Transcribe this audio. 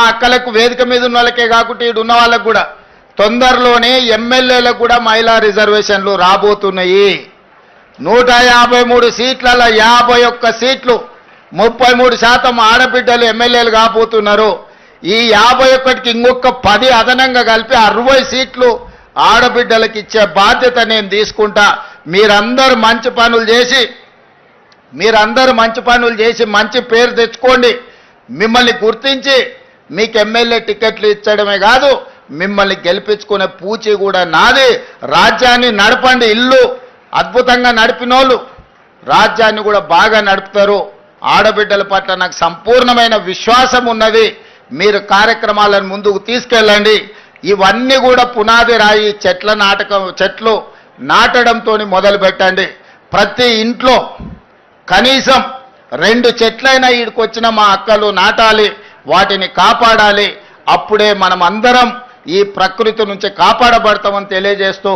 అక్కలకు వేదిక మీద ఉన్న వాళ్ళకే కాకుండా ఈడు ఉన్న వాళ్ళకు కూడా తొందరలోనే ఎమ్మెల్యేలకు కూడా మహిళా రిజర్వేషన్లు రాబోతున్నాయి. 153 సీట్లలో 51 సీట్లు 33% ఆడబిడ్డలు ఎమ్మెల్యేలు కాబోతున్నారు. ఈ 51కి ఇంకొక 10 అదనంగా కలిపి 60 సీట్లు ఆడబిడ్డలకు ఇచ్చే బాధ్యత నేను తీసుకుంటా. మీరందరూ మంచి పనులు చేసి మంచి పేరు తెచ్చుకోండి. మిమ్మల్ని గుర్తించి మీకు ఎమ్మెల్యే టికెట్లు ఇచ్చడమే కాదు, మిమ్మల్ని గెలిపించుకునే పూచి కూడా నాది. రాజ్యాన్ని నడపండి. ఇల్లు అద్భుతంగా నడిపినోళ్ళు రాజ్యాన్ని కూడా బాగా నడుపుతారు. ఆడబిడ్డల పట్ల నాకు సంపూర్ణమైన విశ్వాసం ఉన్నది. మీరు కార్యక్రమాలను ముందుకు తీసుకెళ్ళండి. ఇవన్నీ కూడా పునాది రాయి చెట్లు నాటడంతో మొదలు పెట్టండి. ప్రతి ఇంట్లో కనీసం 2 చెట్లైనా ఈడికొచ్చిన మా అక్కలు నాటాలి, వాటిని కాపాడాలి. అప్పుడే మనం అందరం ఈ ప్రకృతి నుంచి కాపాడబడతామని తెలియజేస్తూ